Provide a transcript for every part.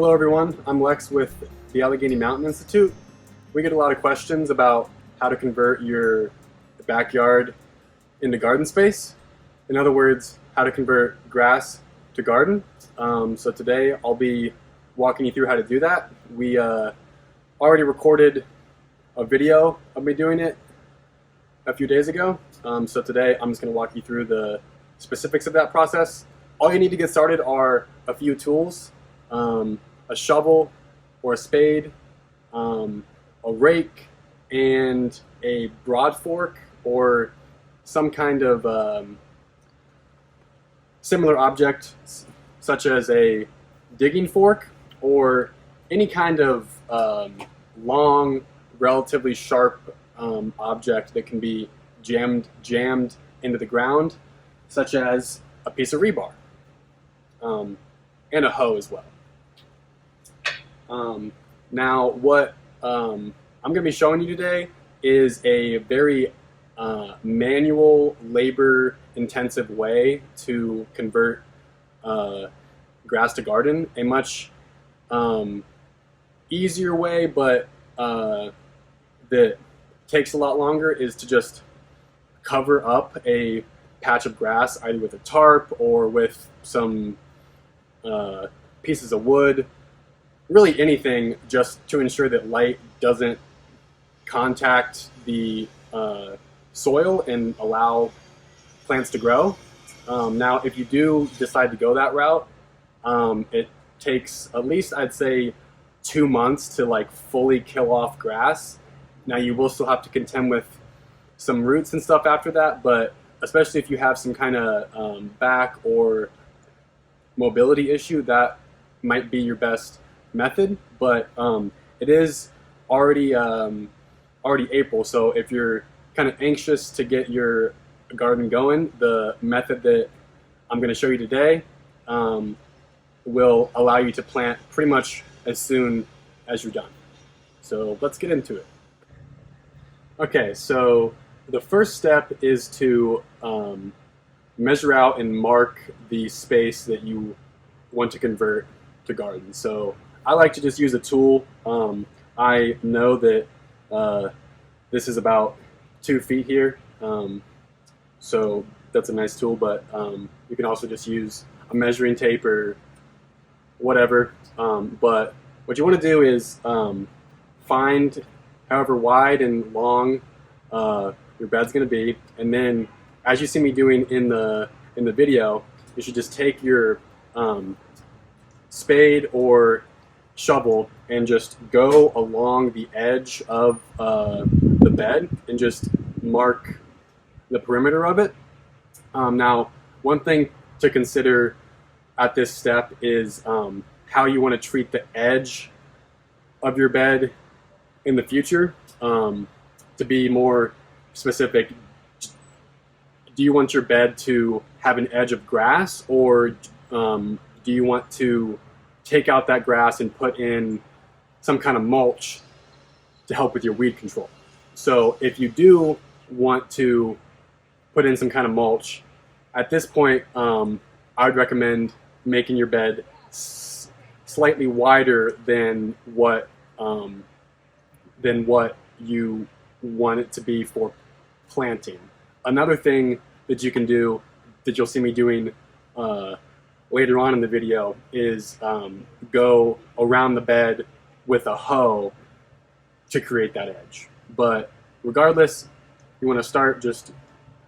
Hello everyone, I'm Lex with the Allegheny Mountain Institute. We get a lot of questions about how to convert your backyard into garden space. In other words, how to convert grass to garden. So today I'll be walking you through how to do that. We already recorded a video of me doing it a few days ago. So today I'm just going to walk you through the specifics of that process. All you need to get started are a few tools. A shovel or a spade, a rake, and a broad fork or some kind of similar object such as a digging fork or any kind of long, relatively sharp object that can be jammed into the ground, such as a piece of rebar, and a hoe as well. Now, what I'm going to be showing you today is a very manual, labor-intensive way to convert grass to garden. A much easier way, but that takes a lot longer, is to just cover up a patch of grass, either with a tarp or with some pieces of wood. Really anything, just to ensure that light doesn't contact the soil and allow plants to grow. Now, if you do decide to go that route, it takes at least, I'd say, 2 months to fully kill off grass. Now, you will still have to contend with some roots and stuff after that, but especially if you have some kind of back or mobility issue, that might be your best method. But it is already April, so if you're kind of anxious to get your garden going, the method that I'm going to show you today will allow you to plant pretty much as soon as you're done. So let's get into it. Okay, so the first step is to measure out and mark the space that you want to convert to garden. So I like to just use a tool. I know that this is about 2 feet here, so that's a nice tool, but you can also just use a measuring tape or whatever. But what you want to do is find however wide and long your bed's going to be, and then, as you see me doing in the video, you should just take your spade or shovel and just go along the edge of the bed and just mark the perimeter of it. Now, one thing to consider at this step is how you want to treat the edge of your bed in the future. To be more specific, do you want your bed to have an edge of grass, or do you want to take out that grass and put in some kind of mulch to help with your weed control? So if you do want to put in some kind of mulch, at this point I would recommend making your bed slightly wider than what you want it to be for planting. Another thing that you can do, that you'll see me doing later on in the video, is go around the bed with a hoe to create that edge. But regardless, you want to start just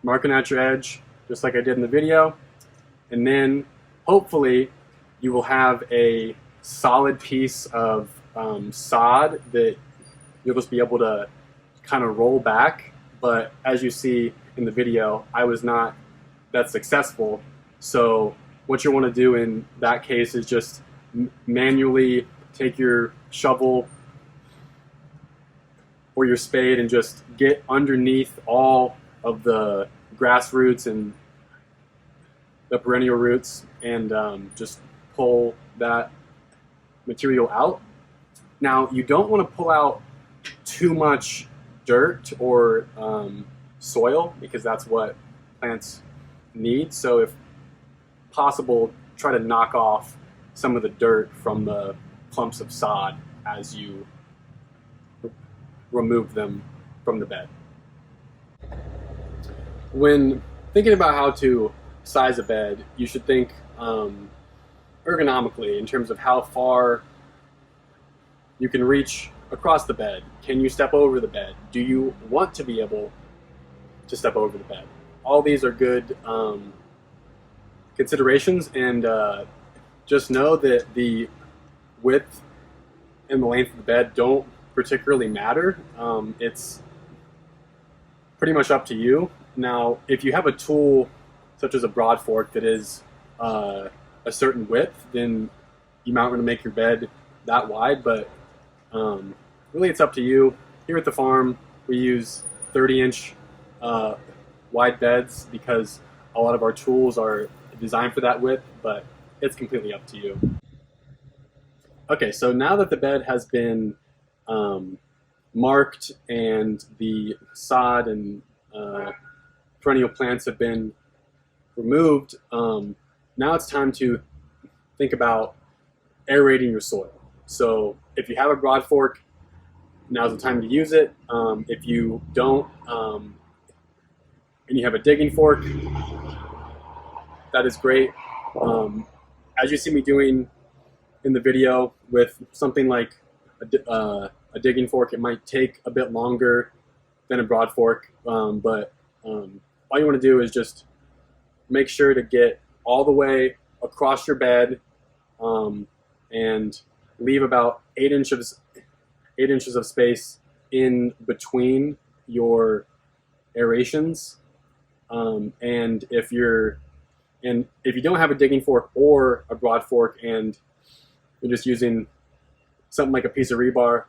marking out your edge, just like I did in the video, and then hopefully you will have a solid piece of sod that you'll just be able to kind of roll back. But as you see in the video, I was not that successful. So what you want to do in that case is just manually take your shovel or your spade and just get underneath all of the grass roots and the perennial roots, and just pull that material out. Now, you don't want to pull out too much dirt or soil, because that's what plants need. So if possible, try to knock off some of the dirt from the clumps of sod as you remove them from the bed. When thinking about how to size a bed, you should think ergonomically in terms of how far you can reach across the bed. Can you step over the bed? Do you want to be able to step over the bed? All these are good considerations, and just know that the width and the length of the bed don't particularly matter. It's pretty much up to you. Now, if you have a tool such as a broad fork that is a certain width, then you might want to make your bed that wide, but really it's up to you. Here at the farm, we use 30-inch wide beds because a lot of our tools are designed for that width, but it's completely up to you. Okay, so now that the bed has been marked and the sod and perennial plants have been removed, now it's time to think about aerating your soil. So if you have a broad fork, now's the time to use it. If you don't, and you have a digging fork, that is great. As you see me doing in the video with something like a digging fork, it might take a bit longer than a broad fork, but all you want to do is just make sure to get all the way across your bed and leave about 8 inches of space in between your aerations. And if you don't have a digging fork or a broad fork and you're just using something like a piece of rebar,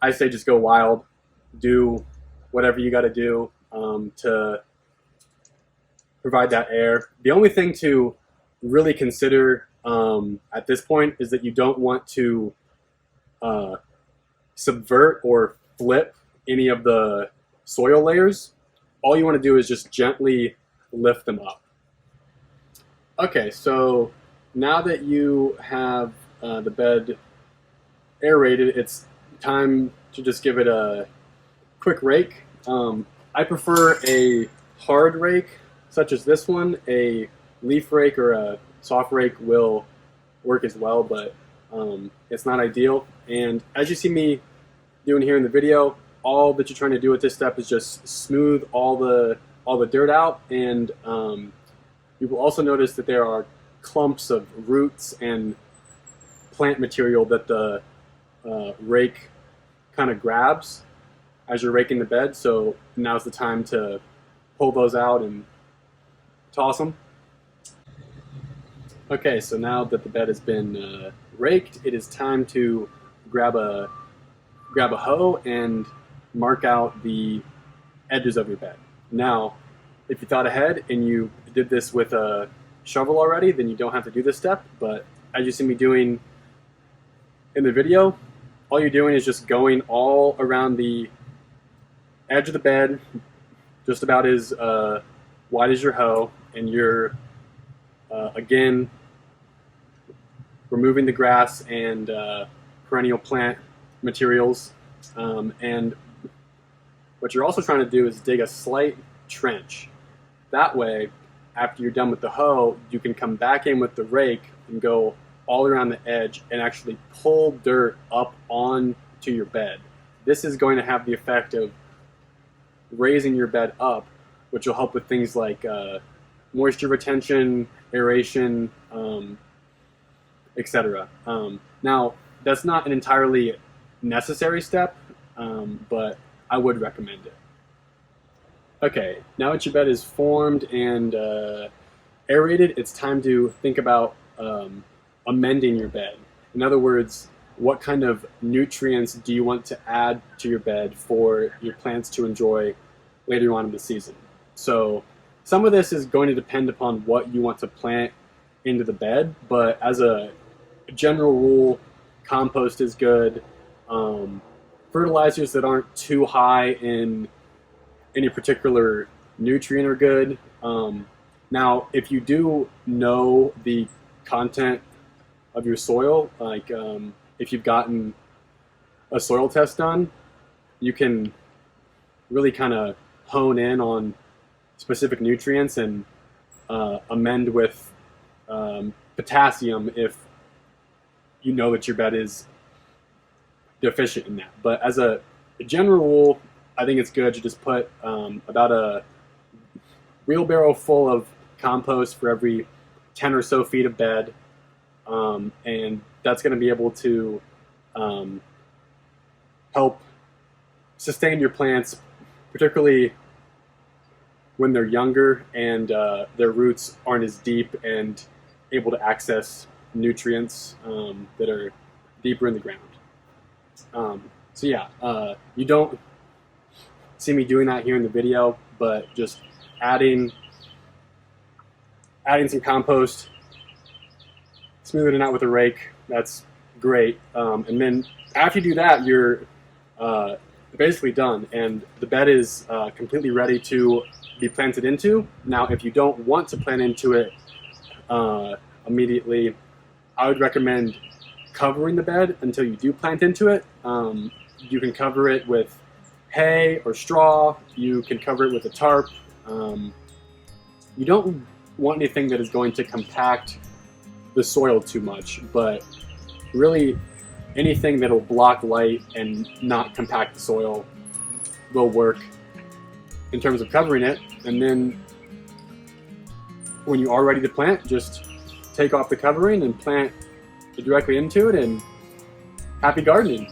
I say just go wild. Do whatever you got to do to provide that air. The only thing to really consider at this point is that you don't want to subvert or flip any of the soil layers. All you want to do is just gently lift them up. Okay, so now that you have the bed aerated, it's time to just give it a quick rake. I prefer a hard rake such as this one. A leaf rake or a soft rake will work as well, but it's not ideal. And as you see me doing here in the video, all that you're trying to do with this step is just smooth all the dirt out, and you will also notice that there are clumps of roots and plant material that the rake kind of grabs as you're raking the bed. So now's the time to pull those out and toss them. Okay, so now that the bed has been raked, it is time to grab a hoe and mark out the edges of your bed. Now, if you thought ahead and you did this with a shovel already, then you don't have to do this step. But as you see me doing in the video, all you're doing is just going all around the edge of the bed, just about as wide as your hoe, and you're again removing the grass and perennial plant materials. And what you're also trying to do is dig a slight trench. That way, after you're done with the hoe, you can come back in with the rake and go all around the edge and actually pull dirt up onto your bed. This is going to have the effect of raising your bed up, which will help with things like moisture retention, aeration, etc. Now, that's not an entirely necessary step, but I would recommend it. Okay, now that your bed is formed and aerated, it's time to think about amending your bed. In other words, what kind of nutrients do you want to add to your bed for your plants to enjoy later on in the season? So some of this is going to depend upon what you want to plant into the bed, but as a general rule, compost is good. Fertilizers that aren't too high in any particular nutrient are good. Now, if you do know the content of your soil, like if you've gotten a soil test done, you can really kind of hone in on specific nutrients and amend with potassium if you know that your bed is deficient in that. But as a general rule, I think it's good to just put about a wheelbarrow full of compost for every 10 or so feet of bed, and that's going to be able to help sustain your plants, particularly when they're younger and their roots aren't as deep and able to access nutrients that are deeper in the ground. So yeah, you don't see me doing that here in the video, but just adding some compost, smoothing it out with a rake, that's great. And then after you do that, you're basically done, and the bed is completely ready to be planted into. Now, if you don't want to plant into it immediately, I would recommend covering the bed until you do plant into it. You can cover it with hay or straw. You can cover it with a tarp. You don't want anything that is going to compact the soil too much, but really anything that will block light and not compact the soil will work in terms of covering it. And then when you are ready to plant, just take off the covering and plant directly into it, and happy gardening.